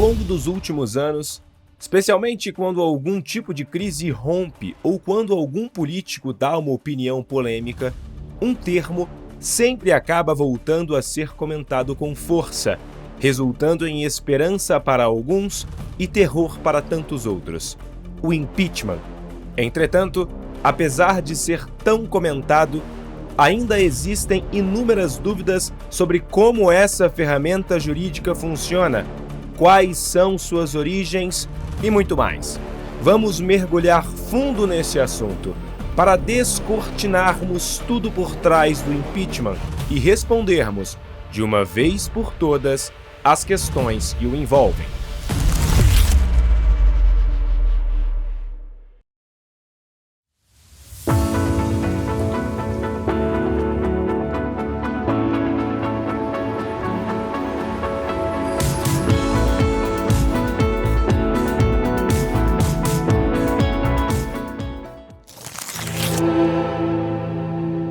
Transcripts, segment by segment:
longo dos últimos anos, especialmente quando algum tipo de crise rompe ou quando algum político dá uma opinião polêmica, um termo sempre acaba voltando a ser comentado com força, resultando em esperança para alguns e terror para tantos outros: o impeachment. Entretanto, apesar de ser tão comentado, ainda existem inúmeras dúvidas sobre como essa ferramenta jurídica funciona, quais são suas origens e muito mais. Vamos mergulhar fundo nesse assunto para descortinarmos tudo por trás do impeachment e respondermos, de uma vez por todas, as questões que o envolvem.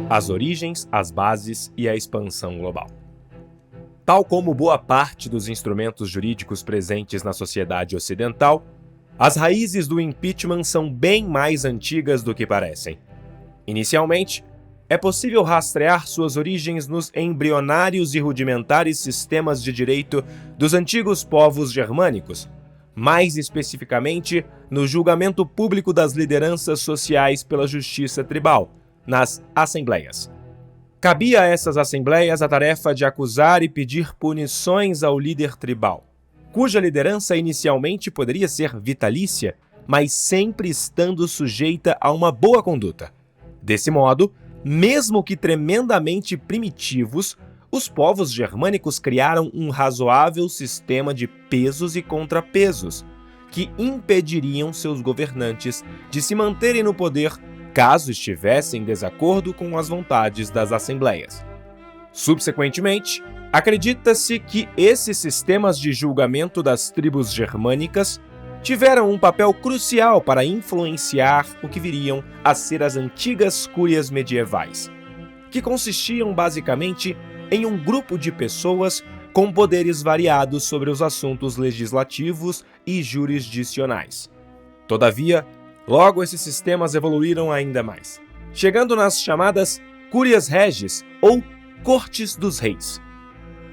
As origens, as bases e a expansão global. Tal como boa parte dos instrumentos jurídicos presentes na sociedade ocidental, as raízes do impeachment são bem mais antigas do que parecem. Inicialmente, é possível rastrear suas origens nos embrionários e rudimentares sistemas de direito dos antigos povos germânicos, mais especificamente no julgamento público das lideranças sociais pela justiça tribal, nas assembleias. Cabia a essas assembleias a tarefa de acusar e pedir punições ao líder tribal, cuja liderança inicialmente poderia ser vitalícia, mas sempre estando sujeita a uma boa conduta. Desse modo, mesmo que tremendamente primitivos, os povos germânicos criaram um razoável sistema de pesos e contrapesos, que impediriam seus governantes de se manterem no poder caso estivessem em desacordo com as vontades das assembleias. Subsequentemente, acredita-se que esses sistemas de julgamento das tribos germânicas tiveram um papel crucial para influenciar o que viriam a ser as antigas cúrias medievais, que consistiam basicamente em um grupo de pessoas com poderes variados sobre os assuntos legislativos e jurisdicionais. Todavia, logo esses sistemas evoluíram ainda mais, chegando nas chamadas Curias Regis ou Cortes dos Reis.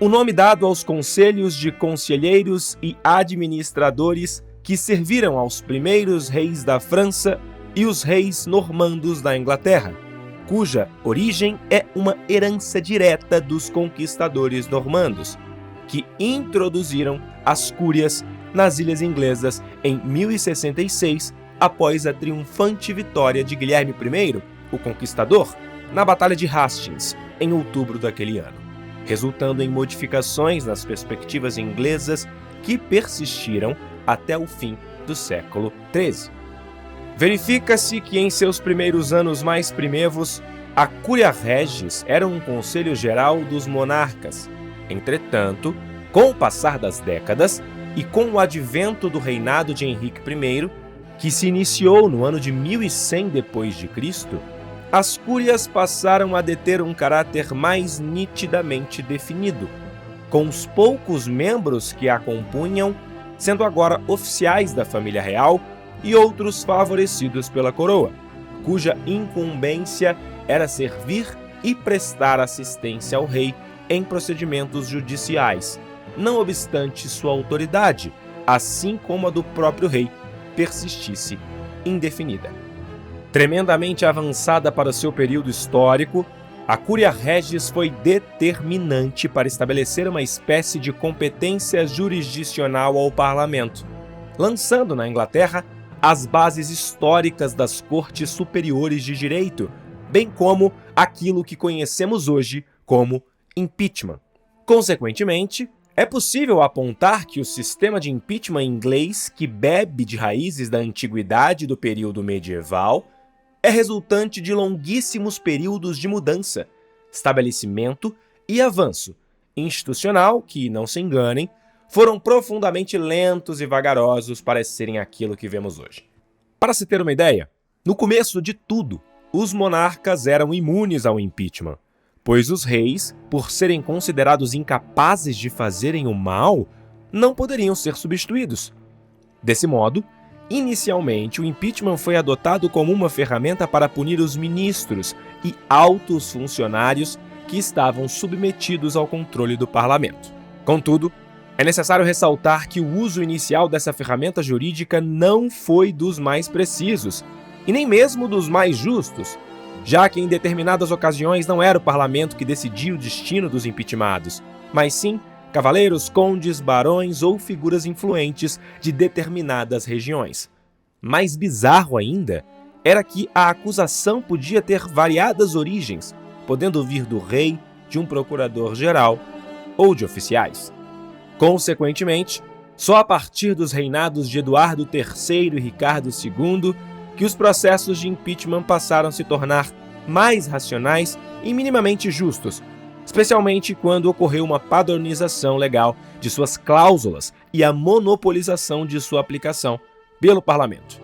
O nome dado aos conselhos de conselheiros e administradores que serviram aos primeiros reis da França e os reis normandos da Inglaterra, cuja origem é uma herança direta dos conquistadores normandos, que introduziram as cúrias nas ilhas inglesas em 1066, após a triunfante vitória de Guilherme I, o Conquistador, na Batalha de Hastings, em outubro daquele ano, resultando em modificações nas perspectivas inglesas que persistiram até o fim do século XIII. Verifica-se que em seus primeiros anos mais primevos, a Curia Regis era um conselho geral dos monarcas. Entretanto, com o passar das décadas e com o advento do reinado de Henrique I, que se iniciou no ano de 1100 d.C., as cúrias passaram a deter um caráter mais nitidamente definido, com os poucos membros que a compunham sendo agora oficiais da família real e outros favorecidos pela coroa, cuja incumbência era servir e prestar assistência ao rei em procedimentos judiciais, não obstante sua autoridade, assim como a do próprio rei, persistisse indefinida. Tremendamente avançada para seu período histórico, a Curia Regis foi determinante para estabelecer uma espécie de competência jurisdicional ao parlamento, lançando na Inglaterra as bases históricas das cortes superiores de direito, bem como aquilo que conhecemos hoje como impeachment. Consequentemente, é possível apontar que o sistema de impeachment inglês, que bebe de raízes da antiguidade do período medieval, é resultante de longuíssimos períodos de mudança, estabelecimento e avanço institucional que, não se enganem, foram profundamente lentos e vagarosos para serem aquilo que vemos hoje. Para se ter uma ideia, no começo de tudo, os monarcas eram imunes ao impeachment, pois os reis, por serem considerados incapazes de fazerem o mal, não poderiam ser substituídos. Desse modo, inicialmente o impeachment foi adotado como uma ferramenta para punir os ministros e altos funcionários que estavam submetidos ao controle do parlamento. Contudo, é necessário ressaltar que o uso inicial dessa ferramenta jurídica não foi dos mais precisos, e nem mesmo dos mais justos, já que em determinadas ocasiões não era o parlamento que decidia o destino dos impeachmentados, mas sim cavaleiros, condes, barões ou figuras influentes de determinadas regiões. Mais bizarro ainda era que a acusação podia ter variadas origens, podendo vir do rei, de um procurador-geral ou de oficiais. Consequentemente, só a partir dos reinados de Eduardo III e Ricardo II que os processos de impeachment passaram a se tornar mais racionais e minimamente justos, especialmente quando ocorreu uma padronização legal de suas cláusulas e a monopolização de sua aplicação pelo parlamento.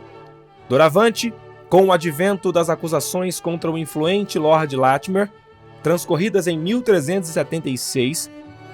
Doravante, com o advento das acusações contra o influente Lord Latimer, transcorridas em 1376,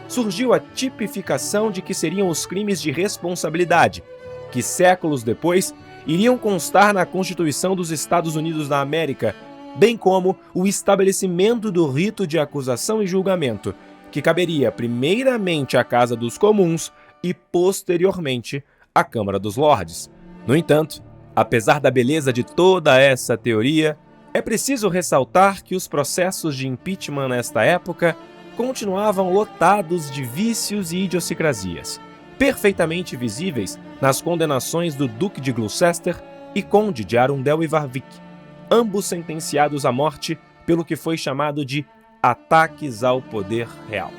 surgiu a tipificação de que seriam os crimes de responsabilidade, que séculos depois iriam constar na Constituição dos Estados Unidos da América, bem como o estabelecimento do rito de acusação e julgamento, que caberia primeiramente à Casa dos Comuns e posteriormente à Câmara dos Lordes. No entanto, apesar da beleza de toda essa teoria, é preciso ressaltar que os processos de impeachment nesta época continuavam lotados de vícios e idiosincrasias, perfeitamente visíveis nas condenações do Duque de Gloucester e Conde de Arundel e Warwick, ambos sentenciados à morte pelo que foi chamado de ataques ao poder real.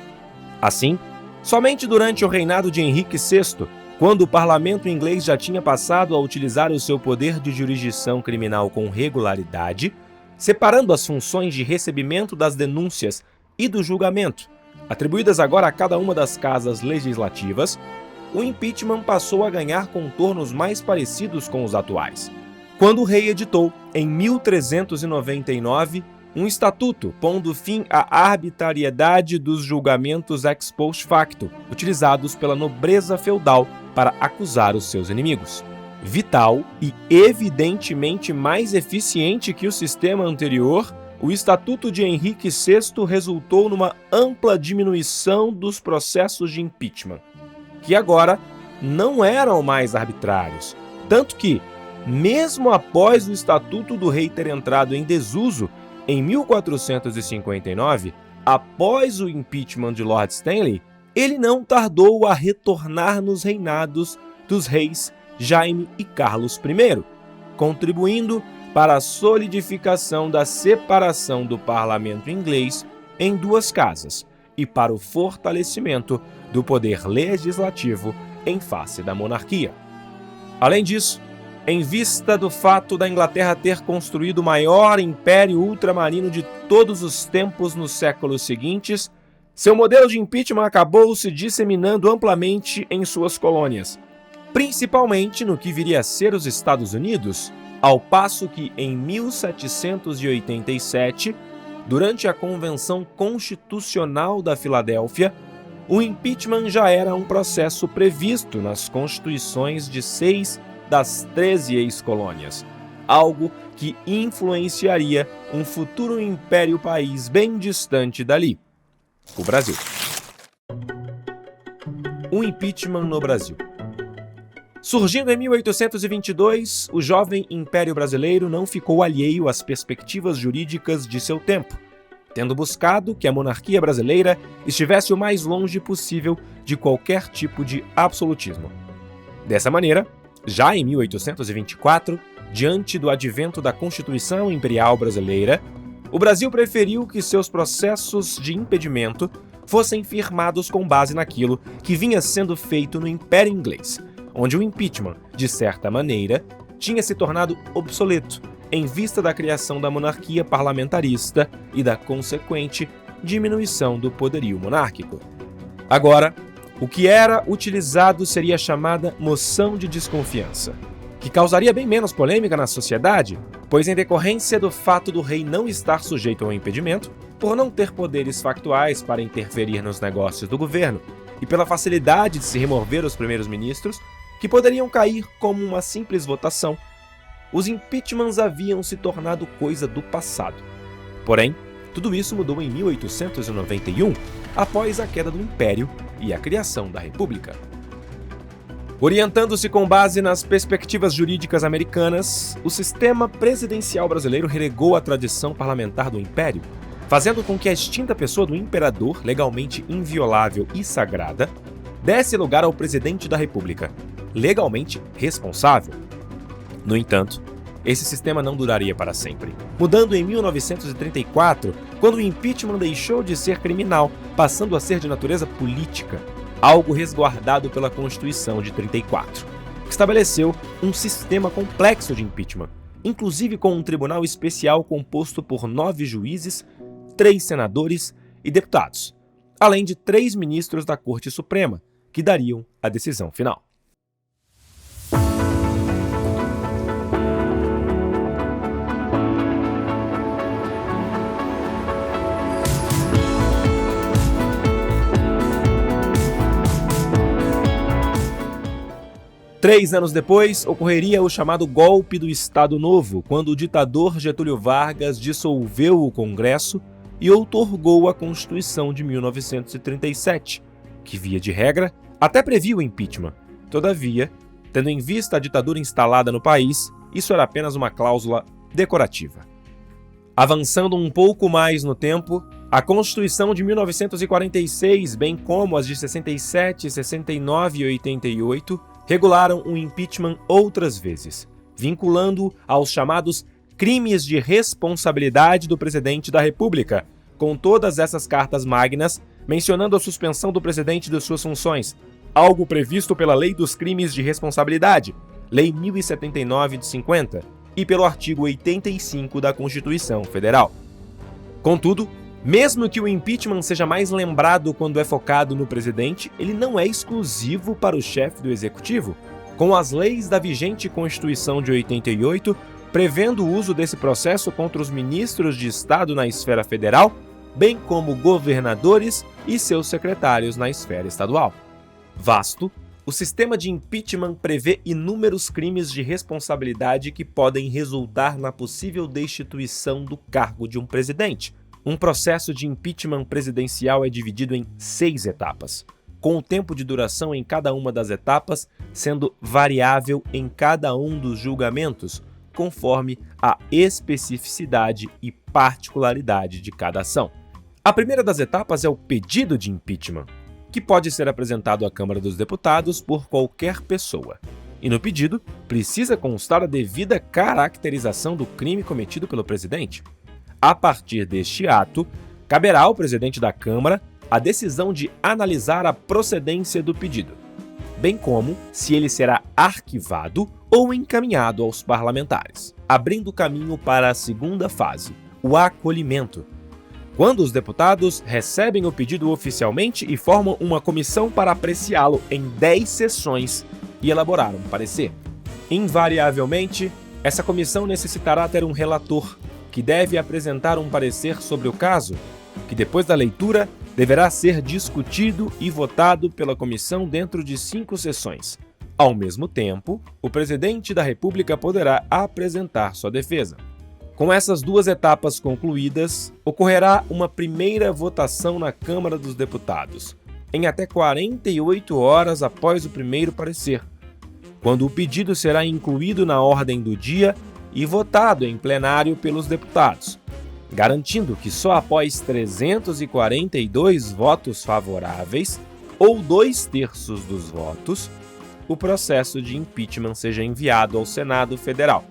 Assim, somente durante o reinado de Henrique VI, quando o parlamento inglês já tinha passado a utilizar o seu poder de jurisdição criminal com regularidade, separando as funções de recebimento das denúncias e do julgamento, atribuídas agora a cada uma das casas legislativas, o impeachment passou a ganhar contornos mais parecidos com os atuais, quando o rei editou, em 1399, um estatuto pondo fim à arbitrariedade dos julgamentos ex post facto, utilizados pela nobreza feudal para acusar os seus inimigos. Vital e evidentemente mais eficiente que o sistema anterior, o Estatuto de Henrique VI resultou numa ampla diminuição dos processos de impeachment, que agora não eram mais arbitrários, tanto que, mesmo após o Estatuto do Rei ter entrado em desuso em 1459, após o impeachment de Lord Stanley, ele não tardou a retornar nos reinados dos reis Jaime e Carlos I, contribuindo para a solidificação da separação do parlamento inglês em duas casas e para o fortalecimento do poder legislativo em face da monarquia. Além disso, em vista do fato da Inglaterra ter construído o maior império ultramarino de todos os tempos nos séculos seguintes, seu modelo de impeachment acabou se disseminando amplamente em suas colônias, principalmente no que viria a ser os Estados Unidos, ao passo que, em 1787, durante a Convenção Constitucional da Filadélfia, o impeachment já era um processo previsto nas constituições de 6 das 13 ex-colônias, algo que influenciaria um futuro império-país bem distante dali, o Brasil. O impeachment no Brasil. Surgindo em 1822, o jovem Império Brasileiro não ficou alheio às perspectivas jurídicas de seu tempo, tendo buscado que a monarquia brasileira estivesse o mais longe possível de qualquer tipo de absolutismo. Dessa maneira, já em 1824, diante do advento da Constituição Imperial Brasileira, o Brasil preferiu que seus processos de impedimento fossem firmados com base naquilo que vinha sendo feito no Império Inglês, onde o impeachment, de certa maneira, tinha se tornado obsoleto em vista da criação da monarquia parlamentarista e da consequente diminuição do poderio monárquico. Agora, o que era utilizado seria a chamada moção de desconfiança, que causaria bem menos polêmica na sociedade, pois em decorrência do fato do rei não estar sujeito ao impedimento, por não ter poderes factuais para interferir nos negócios do governo, e pela facilidade de se remover os primeiros ministros, que poderiam cair como uma simples votação, os impeachments haviam se tornado coisa do passado. Porém, tudo isso mudou em 1891, após a queda do Império e a criação da República. Orientando-se com base nas perspectivas jurídicas americanas, o sistema presidencial brasileiro relegou a tradição parlamentar do Império, fazendo com que a extinta pessoa do imperador, legalmente inviolável e sagrada, desse lugar ao presidente da República, legalmente responsável. No entanto, esse sistema não duraria para sempre, mudando em 1934, quando o impeachment deixou de ser criminal, passando a ser de natureza política, algo resguardado pela Constituição de 34, que estabeleceu um sistema complexo de impeachment, inclusive com um tribunal especial composto por 9 juízes, 3 senadores e deputados, além de 3 ministros da Corte Suprema, que dariam a decisão final. Três anos depois, ocorreria o chamado Golpe do Estado Novo, quando o ditador Getúlio Vargas dissolveu o Congresso e outorgou a Constituição de 1937, que, via de regra, até previa o impeachment. Todavia, tendo em vista a ditadura instalada no país, isso era apenas uma cláusula decorativa. Avançando um pouco mais no tempo, a Constituição de 1946, bem como as de 67, 69 e 88, regularam o impeachment outras vezes, vinculando-o aos chamados crimes de responsabilidade do presidente da República, com todas essas cartas magnas mencionando a suspensão do presidente de suas funções, algo previsto pela Lei dos Crimes de Responsabilidade, Lei 1079 de 50, e pelo artigo 85 da Constituição Federal. Contudo, mesmo que o impeachment seja mais lembrado quando é focado no presidente, ele não é exclusivo para o chefe do executivo, com as leis da vigente Constituição de 88 prevendo o uso desse processo contra os ministros de Estado na esfera federal, bem como governadores e seus secretários na esfera estadual. Vasto, o sistema de impeachment prevê inúmeros crimes de responsabilidade que podem resultar na possível destituição do cargo de um presidente. Um processo de impeachment presidencial é dividido em 6 etapas, com o tempo de duração em cada uma das etapas sendo variável em cada um dos julgamentos, conforme a especificidade e particularidade de cada ação. A primeira das etapas é o pedido de impeachment, que pode ser apresentado à Câmara dos Deputados por qualquer pessoa. E no pedido, precisa constar a devida caracterização do crime cometido pelo presidente. A partir deste ato, caberá ao presidente da Câmara a decisão de analisar a procedência do pedido, bem como se ele será arquivado ou encaminhado aos parlamentares, abrindo caminho para a segunda fase, o acolhimento, quando os deputados recebem o pedido oficialmente e formam uma comissão para apreciá-lo em 10 sessões e elaborar um parecer. Invariavelmente, essa comissão necessitará ter um relator, que deve apresentar um parecer sobre o caso, que depois da leitura deverá ser discutido e votado pela comissão dentro de 5 sessões. Ao mesmo tempo, o presidente da República poderá apresentar sua defesa. Com essas 2 etapas concluídas, ocorrerá uma primeira votação na Câmara dos Deputados, em até 48 horas após o primeiro parecer, quando o pedido será incluído na ordem do dia e votado em plenário pelos deputados, garantindo que só após 342 votos favoráveis, ou 2/3 dos votos, o processo de impeachment seja enviado ao Senado Federal,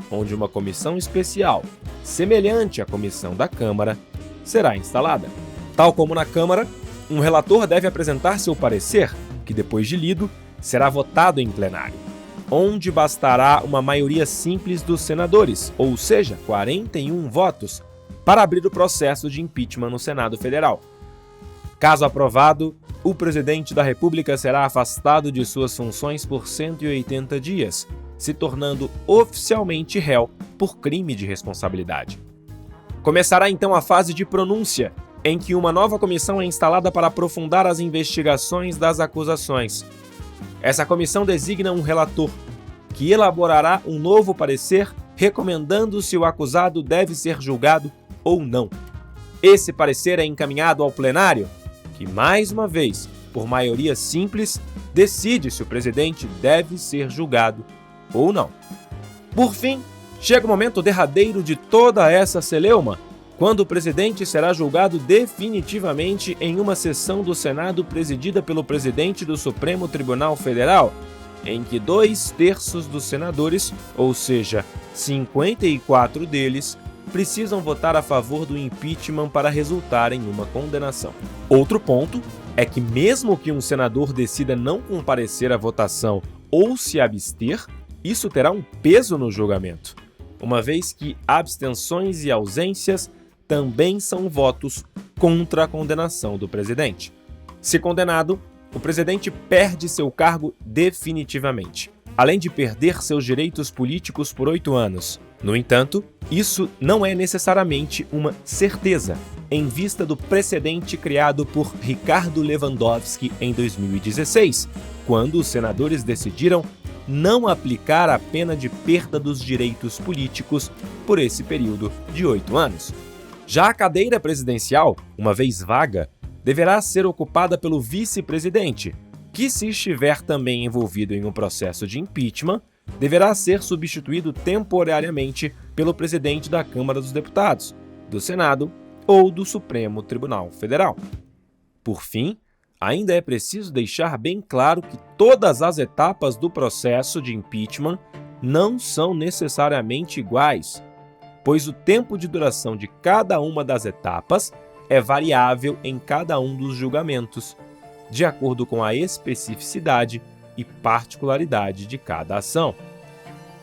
onde uma comissão especial, semelhante à comissão da Câmara, será instalada. Tal como na Câmara, um relator deve apresentar seu parecer, que depois de lido, será votado em plenário, onde bastará uma maioria simples dos senadores, ou seja, 41 votos, para abrir o processo de impeachment no Senado Federal. Caso aprovado, o presidente da República será afastado de suas funções por 180 dias, se tornando oficialmente réu por crime de responsabilidade. Começará então a fase de pronúncia, em que uma nova comissão é instalada para aprofundar as investigações das acusações. Essa comissão designa um relator, que elaborará um novo parecer recomendando se o acusado deve ser julgado ou não. Esse parecer é encaminhado ao plenário, que, mais uma vez, por maioria simples, decide se o presidente deve ser julgado ou não. Por fim, chega o momento derradeiro de toda essa celeuma, quando o presidente será julgado definitivamente em uma sessão do Senado presidida pelo presidente do Supremo Tribunal Federal, em que 2/3 dos senadores, ou seja, 54 deles, precisam votar a favor do impeachment para resultar em uma condenação. Outro ponto é que, mesmo que um senador decida não comparecer à votação ou se abster, isso terá um peso no julgamento, uma vez que abstenções e ausências também são votos contra a condenação do presidente. Se condenado, o presidente perde seu cargo definitivamente, além de perder seus direitos políticos por 8 anos. No entanto, isso não é necessariamente uma certeza, em vista do precedente criado por Ricardo Lewandowski em 2016, quando os senadores decidiram não aplicar a pena de perda dos direitos políticos por esse período de 8 anos. Já a cadeira presidencial, uma vez vaga, deverá ser ocupada pelo vice-presidente, que, se estiver também envolvido em um processo de impeachment, deverá ser substituído temporariamente pelo presidente da Câmara dos Deputados, do Senado ou do Supremo Tribunal Federal. Por fim, ainda é preciso deixar bem claro que todas as etapas do processo de impeachment não são necessariamente iguais, pois o tempo de duração de cada uma das etapas é variável em cada um dos julgamentos, de acordo com a especificidade e particularidade de cada ação.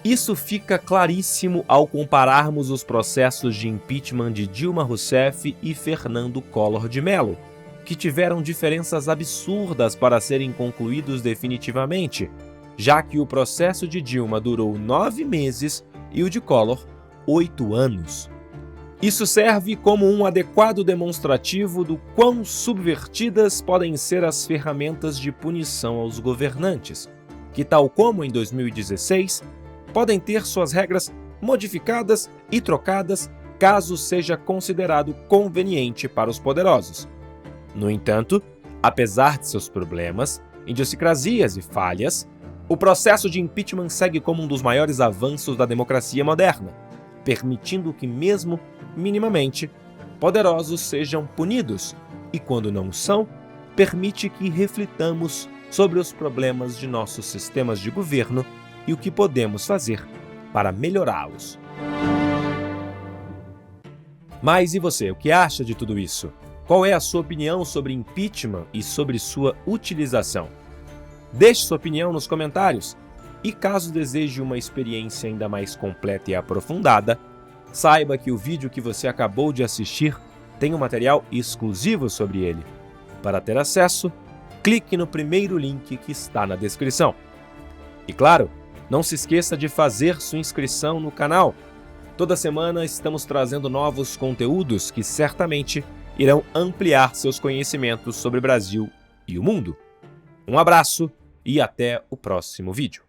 Isso fica claríssimo ao compararmos os processos de impeachment de Dilma Rousseff e Fernando Collor de Mello, que tiveram diferenças absurdas para serem concluídos definitivamente, já que o processo de Dilma durou 9 meses e o de Collor 8 anos. Isso serve como um adequado demonstrativo do quão subvertidas podem ser as ferramentas de punição aos governantes, que, tal como em 2016, podem ter suas regras modificadas e trocadas caso seja considerado conveniente para os poderosos. No entanto, apesar de seus problemas, idiosincrasias e falhas, o processo de impeachment segue como um dos maiores avanços da democracia moderna, permitindo que, mesmo minimamente, poderosos sejam punidos e, quando não são, permite que reflitamos sobre os problemas de nossos sistemas de governo e o que podemos fazer para melhorá-los. Mas e você, o que acha de tudo isso? Qual é a sua opinião sobre impeachment e sobre sua utilização? Deixe sua opinião nos comentários. E caso deseje uma experiência ainda mais completa e aprofundada, saiba que o vídeo que você acabou de assistir tem um material exclusivo sobre ele. Para ter acesso, clique no primeiro link que está na descrição. E claro, não se esqueça de fazer sua inscrição no canal. Toda semana estamos trazendo novos conteúdos que certamente irão ampliar seus conhecimentos sobre o Brasil e o mundo. Um abraço e até o próximo vídeo.